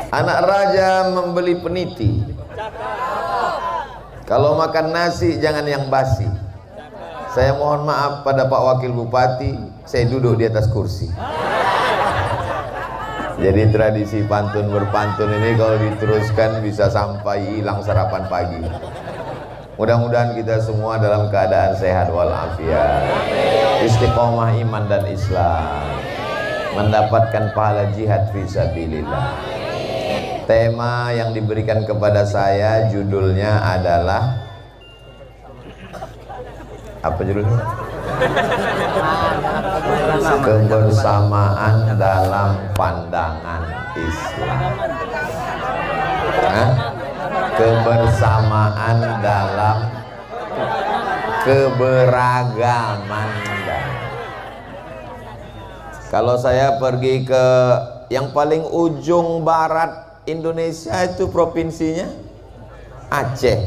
Anak raja membeli peniti. Kalau makan nasi jangan yang basi. Saya mohon maaf pada Pak Wakil Bupati, saya duduk di atas kursi. Jadi tradisi pantun berpantun ini kalau diteruskan bisa sampai hilang sarapan pagi. Mudah-mudahan kita semua dalam keadaan sehat walafiat, istiqomah iman dan Islam, mendapatkan pahala jihad fisabilillah. Tema yang diberikan kepada saya judulnya adalah apa judulnya? Kebersamaan dalam pandangan Islam. Kebersamaan dalam keberagaman. Kalau saya pergi ke yang paling ujung barat Indonesia itu provinsinya Aceh.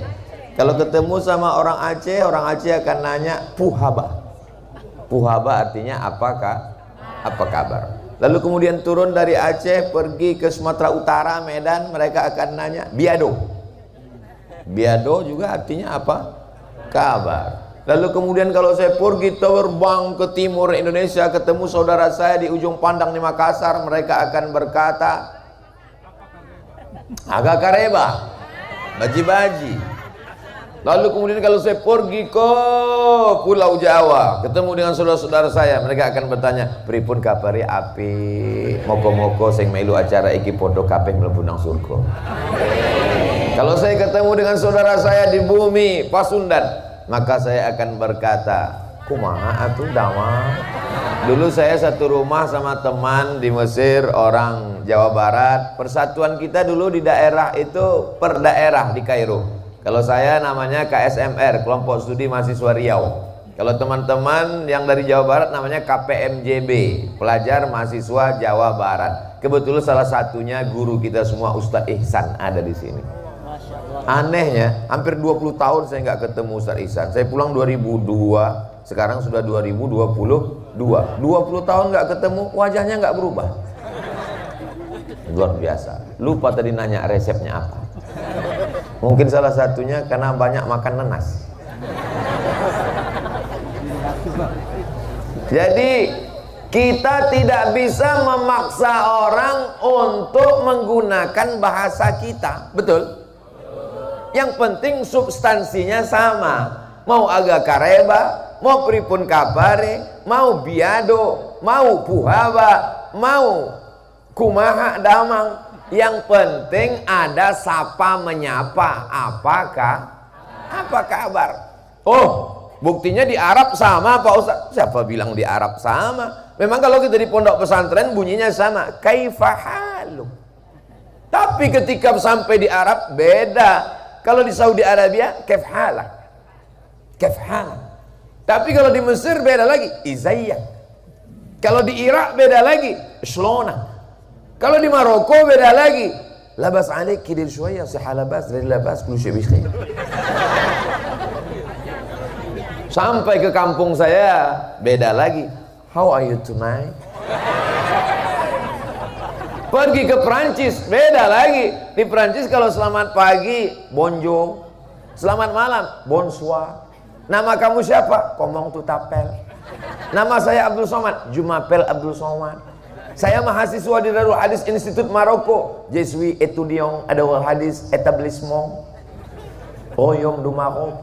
Kalau ketemu sama orang Aceh akan nanya puhaba. Puhaba artinya apakah? Apa kabar? Lalu kemudian turun dari Aceh pergi ke Sumatera Utara, Medan, mereka akan nanya biado. Biado juga artinya apa? Kabar. Lalu kemudian kalau saya pergi terbang ke timur Indonesia, ketemu saudara saya di ujung pandang di Makassar, mereka akan berkata agak kareba, baji-baji. Lalu kemudian kalau saya pergi ke Pulau Jawa, ketemu dengan saudara-saudara saya, mereka akan bertanya, pripun kapari api, moko-moko sing melu acara iki podo kabeh mlebu nang surga. Kalau saya ketemu dengan saudara saya di bumi Pasundan, maka saya akan berkata, kumaha atuh dawa. Dulu saya satu rumah sama teman di Mesir, orang Jawa Barat. Persatuan kita dulu di daerah itu per daerah di Kairo. Kalau saya namanya KSMR, Kelompok Studi Mahasiswa Riau. Kalau teman-teman yang dari Jawa Barat namanya KPMJB, Pelajar Mahasiswa Jawa Barat. Kebetulan salah satunya guru kita semua Ustadz Ihsan ada di sini. Anehnya, hampir 20 tahun saya nggak ketemu Ustadz Ihsan. Saya pulang 2002, sekarang sudah 2022. 20 tahun nggak ketemu, wajahnya nggak berubah. Luar biasa. Lupa tadi nanya resepnya apa. Mungkin salah satunya karena banyak makan nanas. Jadi kita tidak bisa memaksa orang untuk menggunakan bahasa kita. Betul? Yang penting substansinya sama. Mau agak kareba, mau pripun kabare, mau biado, mau puhaba, mau kumaha damang. Yang penting ada sapa menyapa. Apa kabar? Oh, buktinya di Arab sama Pak Ustaz. Siapa bilang di Arab sama? Memang kalau kita di pondok pesantren bunyinya sama. Kaifahalu. Tapi ketika sampai di Arab beda. Kalau di Saudi Arabia kefhala. Tapi kalau di Mesir beda lagi, izayyak. Kalau di Irak beda lagi, shlona. Kalau di Maroko beda lagi, labas alaik kidir syuaya sihalabas dari labas kullu syai' bikhair. Sampai ke kampung saya beda lagi, how are you tonight? Pergi ke Perancis beda lagi. Di Perancis kalau selamat pagi bonjour, selamat malam bonsoir. Nama kamu siapa? Komong tutapel. Nama saya Abdul Somad, Jumapel Abdul Somad. Saya mahasiswa di Darul Hadis Institut Maroko. Je suis étudiant à Darul Hadis établissement Royaume du Maroc.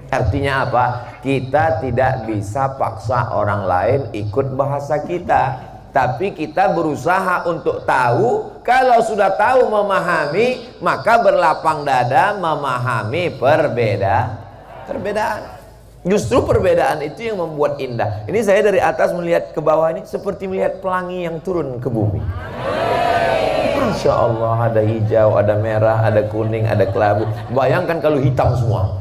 Artinya apa? Kita tidak bisa paksa orang lain ikut bahasa kita. Tapi kita berusaha untuk tahu. Kalau sudah tahu memahami, maka berlapang dada memahami perbedaan. Justru perbedaan itu yang membuat indah. Ini saya dari atas melihat ke bawah ini seperti melihat pelangi yang turun ke bumi. Masya Allah, ada hijau, ada merah, ada kuning, ada kelabu. Bayangkan kalau hitam semua.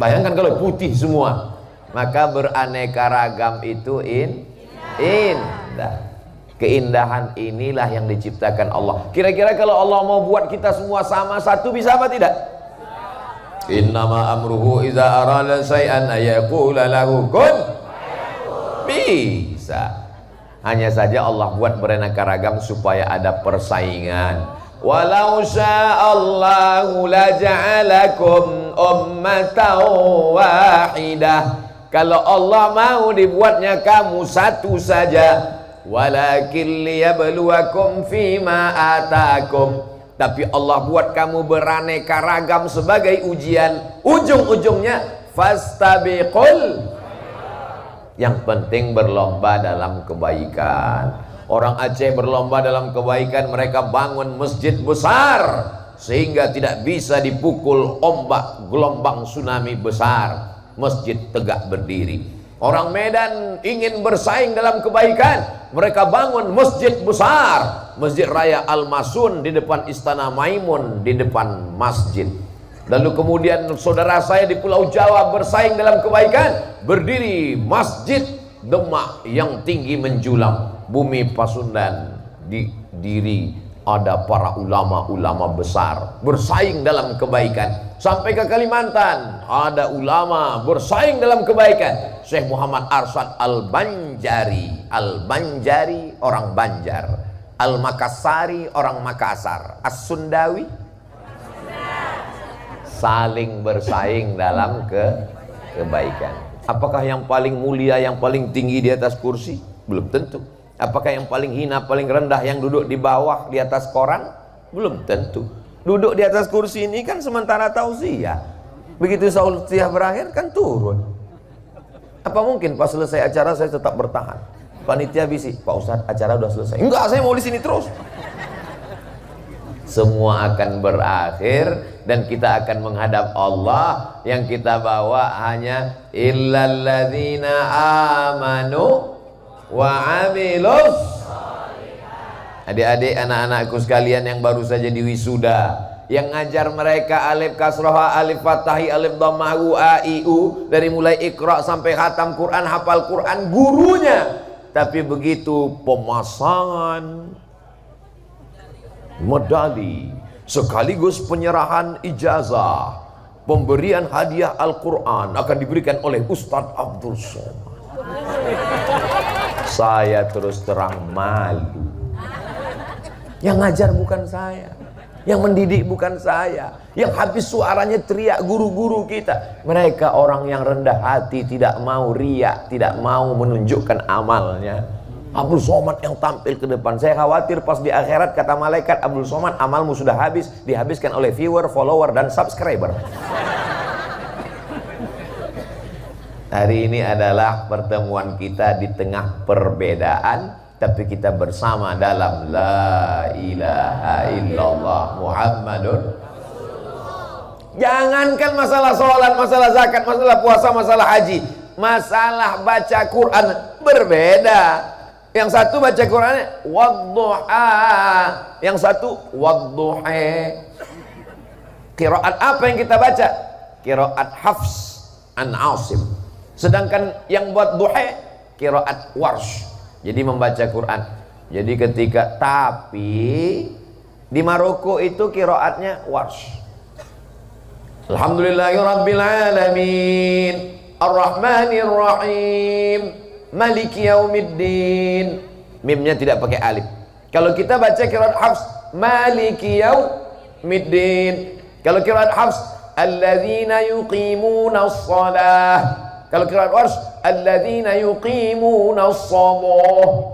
Bayangkan kalau putih semua. Maka beraneka ragam itu indah. Keindahan inilah yang diciptakan Allah. Kira-kira kalau Allah mau buat kita semua sama satu, bisa apa tidak? Innama amruhu iza arada syai'an ayaqula lahu kun. Bisa. Hanya saja Allah buat beraneka ragam supaya ada persaingan. Walau sya'allahu laja'alakum ummatan wahidah. Kalau Allah mau dibuatnya kamu satu saja. Walakin liyabluwakum fima atakum. Tapi Allah buat kamu beraneka ragam sebagai ujian. Ujung-ujungnya fastabiqul. Yang penting berlomba dalam kebaikan. Orang Aceh berlomba dalam kebaikan, mereka bangun masjid besar sehingga tidak bisa dipukul ombak gelombang tsunami besar. Masjid tegak berdiri. Orang Medan ingin bersaing dalam kebaikan, mereka bangun masjid besar, Masjid Raya Al-Masun di depan Istana Maimun, di depan masjid. Lalu kemudian saudara saya di Pulau Jawa bersaing dalam kebaikan, berdiri Masjid Demak yang tinggi menjulang. Bumi Pasundan didiri, ada para ulama-ulama besar bersaing dalam kebaikan. Sampai ke Kalimantan ada ulama bersaing dalam kebaikan. Syekh Muhammad Arsyad Al-Banjari, Al-Banjari orang Banjar, Al-Makassari orang Makassar, As-Sundawi saling bersaing dalam kebaikan. Apakah yang paling mulia, yang paling tinggi di atas kursi? Belum tentu. Apakah yang paling hina, paling rendah yang duduk di bawah di atas koran? Belum tentu. Duduk di atas kursi ini kan sementara tausiah. Begitu tausiah berakhir kan turun. Apa mungkin pas selesai acara saya tetap bertahan? Panitia bisik, Pak Ustadz acara udah selesai. Enggak, saya mau di sini terus. Semua akan berakhir dan kita akan menghadap Allah. Yang kita bawa hanya illalladzina amanu wa amilus. Adik-adik, anak-anakku sekalian yang baru saja diwisuda, yang ngajar mereka alif kasroha, alif fatahi, alif dhammahu, a, i, u, dari mulai iqra sampai khatam Quran, hafal Quran, gurunya. Tapi begitu pemasangan medali sekaligus penyerahan ijazah, pemberian hadiah Al-Quran akan diberikan oleh Ustadz Abdul Somad. Saya terus terang malu. Yang ngajar bukan saya, yang mendidik bukan saya, yang habis suaranya teriak guru-guru kita. Mereka orang yang rendah hati, tidak mau riak, tidak mau menunjukkan amalnya. Abdul Somad yang tampil ke depan. Saya khawatir pas di akhirat kata malaikat, Abdul Somad amalmu sudah habis, dihabiskan oleh viewer, follower, dan subscriber. Hari ini adalah pertemuan kita di tengah perbedaan, tapi kita bersama dalam la ilaha illallah Muhammadun. Jangankan masalah sholat, masalah zakat, masalah puasa, masalah haji, masalah baca Quran berbeda. Yang satu baca Qurannya wadduha, yang satu wadduha. Qiraat apa yang kita baca? Qiraat Hafs an Asim. Sedangkan yang buat duha qiraat Warsh. Jadi membaca Quran. Jadi ketika tapi di Maroko itu qiraatnya Warsh. Alhamdulillahirabbil alamin, Ar-Rahmanir Rahim, Maliki Yaumiddin. Mimnya tidak pakai alif. Kalau kita baca qiraat Hafs, Maliki Yaumiddin. Kalau qiraat Hafs, alladzina yuqimuna shalah. Kalau qiraat Warsh, alladzina yuqimuna shalah.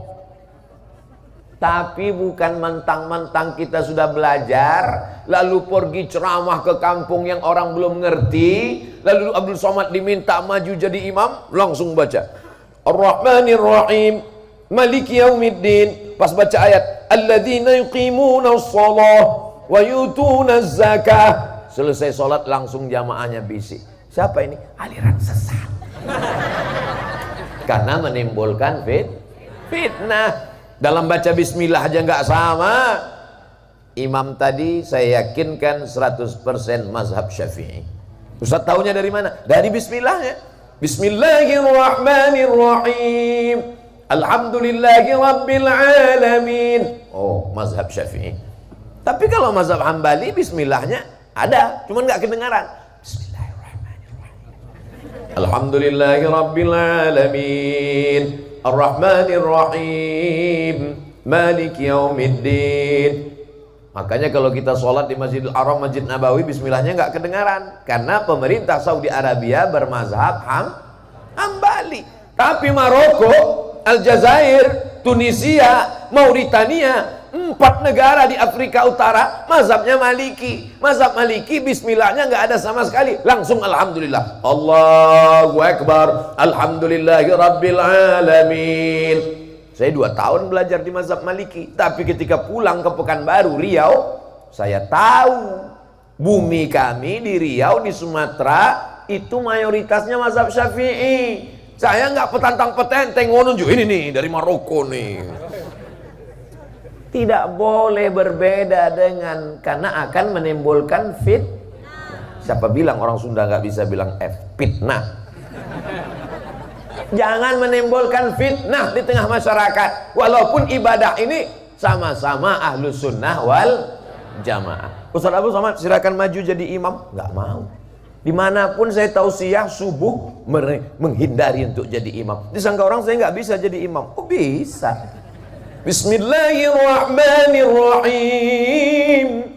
Tapi bukan mentang-mentang kita sudah belajar lalu pergi ceramah ke kampung yang orang belum ngerti, lalu Abdul Somad diminta maju jadi imam, langsung baca Ar-Rahmanir Rahim, Maliki Yaumiddin. Pas baca ayat alladzina yuqimuna shalah wa yutuna zakah, selesai sholat langsung jamaahnya bisik. Siapa ini? Aliran sesat. Karena menimbulkan fitnah. Dalam baca bismillah aja nggak sama. Imam tadi saya yakinkan 100% mazhab Syafi'i. Ustaz tahunya dari mana? Dari bismillahnya. Bismillahirrahmanirrahim, alhamdulillahirabbil alamin. Oh, mazhab Syafi'i. Tapi kalau mazhab Hambali bismillahnya ada, cuman nggak kedengaran. Bismillahirrahmanirrahim, alhamdulillahirabbil alamin, Ar-Rahmanir Rahim, Maliki Yaumiddin. Makanya kalau kita sholat di Masjidil Haram, Masjid Nabawi, bismillahnya nggak kedengaran, karena pemerintah Saudi Arabia bermazhab Hambali. Tapi Maroko, Aljazair, Tunisia, Mauritania, 4 negara di Afrika Utara mazhabnya Maliki. Mazhab Maliki bismillahnya nggak ada sama sekali, langsung alhamdulillah, Allahu Akbar, alhamdulillahi rabbil alamin. Saya 2 tahun belajar di mazhab Maliki, tapi ketika pulang ke Pekanbaru, Riau, saya tahu bumi kami di Riau, di Sumatera itu mayoritasnya mazhab Syafi'i. Saya nggak petantang petenteng ngunjuk ini nih dari Maroko nih. Tidak boleh berbeda dengan, karena akan menimbulkan Siapa bilang orang Sunda nggak bisa bilang fitnah? Jangan menimbulkan fitnah di tengah masyarakat. Walaupun ibadah ini sama-sama ahlus sunnah wal jamaah. Ustaz Abu Somad silakan maju jadi imam. Nggak mau. Dimanapun saya tausiah subuh menghindari untuk jadi imam. Disangka orang saya nggak bisa jadi imam. Oh bisa. Bismillahirrahmanirrahim.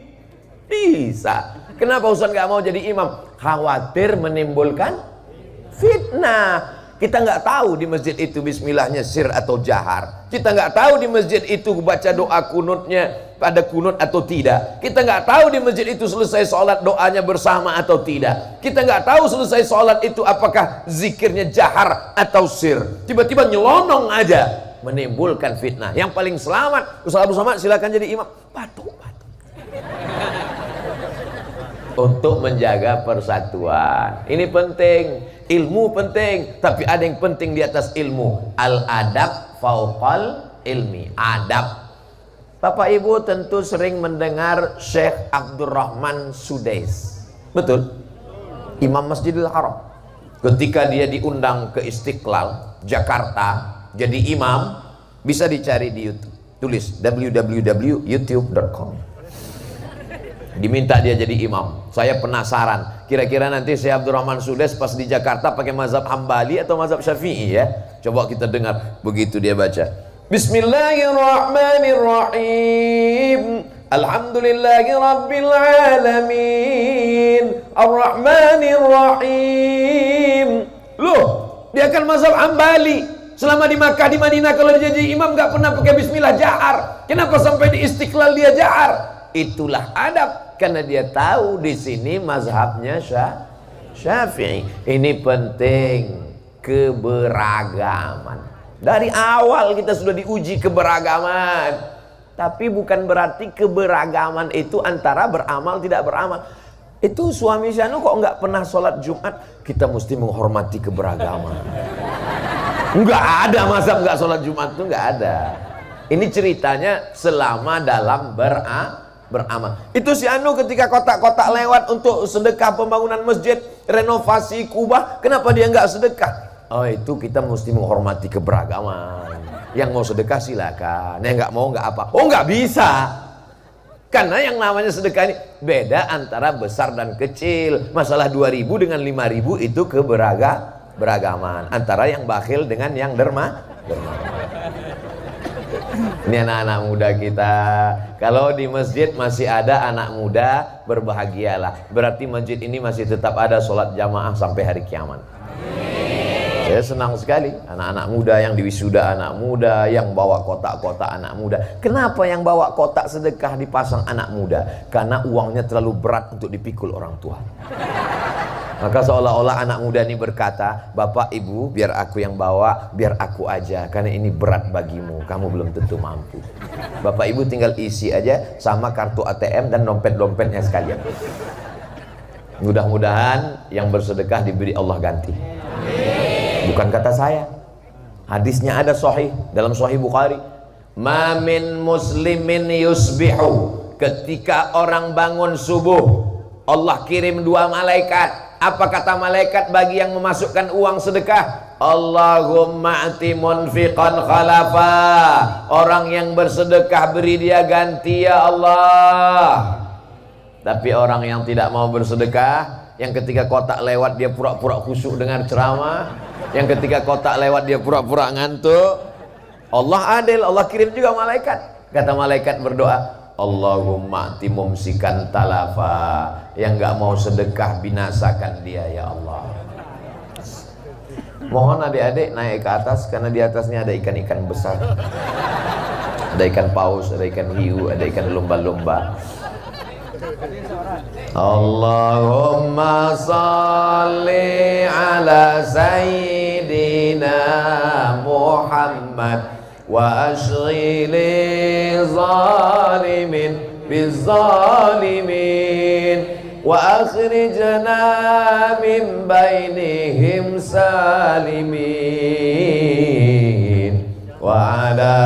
Bisa. Kenapa Ustaz nggak mau jadi imam? Khawatir menimbulkan fitnah. Kita nggak tahu di masjid itu bismillahnya sir atau jahar. Kita nggak tahu di masjid itu baca doa kunutnya pada kunut atau tidak. Kita nggak tahu di masjid itu selesai sholat doanya bersama atau tidak. Kita nggak tahu selesai sholat itu apakah zikirnya jahar atau sir. Tiba-tiba nyelonong aja, menimbulkan fitnah. Yang paling selamat, Ustaz Abu Somad silakan jadi imam. Batuk. Untuk menjaga persatuan. Ini penting. Ilmu penting, tapi ada yang penting di atas ilmu. Al-adab fauqal ilmi. Adab. Bapak Ibu tentu sering mendengar Syekh Abdurrahman Sudais. Betul? Imam Masjidil Haram. Ketika dia diundang ke Istiqlal, Jakarta, jadi imam, bisa dicari di YouTube. Tulis www.youtube.com. Diminta dia jadi imam. Saya penasaran, kira-kira nanti Syekh Abdurrahman Sudais pas di Jakarta pakai mazhab Hambali atau mazhab Syafi'i ya? Coba kita dengar begitu dia baca. Bismillahirrahmanirrahim. Alhamdulillahi rabbil alamin. Ar-Rahmanirrahim. Loh, dia kan mazhab Hambali. Selama di Makkah, di Madinah kalau dia jadi imam nggak pernah pakai bismillah jahar. Kenapa sampai di Istiqlal dia jahar? Itulah adab, karena dia tahu di sini mazhabnya Syafi'i. Ini penting, keberagaman. Dari awal kita sudah diuji keberagaman. Tapi bukan berarti keberagaman itu antara beramal tidak beramal. Itu suami Syanu kok nggak pernah sholat Jumat? Kita mesti menghormati keberagaman. Nggak ada mazhab nggak sholat Jumat, itu nggak ada. Ini ceritanya selama dalam beramal. Itu si Anu ketika kotak-kotak lewat untuk sedekah pembangunan masjid, renovasi kubah, kenapa dia nggak sedekah? Oh, itu kita mesti menghormati keberagaman. Yang mau sedekah silakan, yang nggak mau nggak apa. Oh, nggak bisa. Karena yang namanya sedekah ini beda antara besar dan kecil. Masalah 2.000 dengan 5.000 itu keberagaman. Antara yang bakhil dengan yang derma. Ini anak-anak muda kita. Kalau di masjid masih ada anak muda, berbahagialah. Berarti masjid ini masih tetap ada sholat jamaah sampai hari kiamat. Saya senang sekali anak-anak muda yang diwisuda, anak muda yang bawa kotak-kotak anak muda. Kenapa yang bawa kotak sedekah dipasang anak muda? Karena uangnya terlalu berat untuk dipikul orang tua. Maka seolah-olah anak muda ini berkata, Bapak Ibu biar aku yang bawa, biar aku aja, karena ini berat bagimu, kamu belum tentu mampu. Bapak Ibu tinggal isi aja sama kartu ATM dan dompet-dompetnya sekalian. Mudah-mudahan yang bersedekah diberi Allah ganti. Bukan kata saya, hadisnya ada sahih dalam Sahih Bukhari. Ma min muslimin yusbihu, ketika orang bangun subuh, Allah kirim 2 malaikat. Apa kata malaikat bagi yang memasukkan uang sedekah? Allahumma ati munfiqan khalafa. Orang yang bersedekah beri dia ganti ya Allah. Tapi orang yang tidak mau bersedekah, yang ketika kotak lewat dia pura-pura khusyuk dengar ceramah, yang ketika kotak lewat dia pura-pura ngantuk. Allah adil, Allah kirim juga malaikat. Kata malaikat berdoa, Allahumma timumsikan talafa, yang gak mau sedekah binasakan dia ya Allah. Mohon adik-adik naik ke atas, karena di atasnya ada ikan-ikan besar. Ada ikan paus, ada ikan hiu, ada ikan lumba-lumba. Allahumma salli ala sayyidina Muhammad wa ashghili zalimin bizzalimin wa akhrijna min bainihim salimin wa ala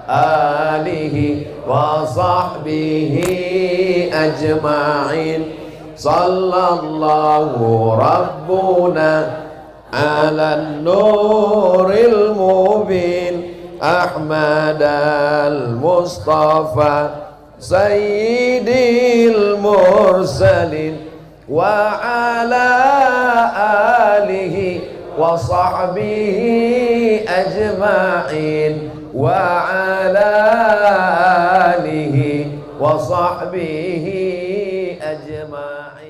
alihi wa sahbihi ajma'in. Sallallahu rabbuna ala nuril mubin Ahmad al-Mustafa Sayyidil Mursalin wa ala alihi wa sahbihi ajma'in wa ala alihi wa sahbihi ajma'in.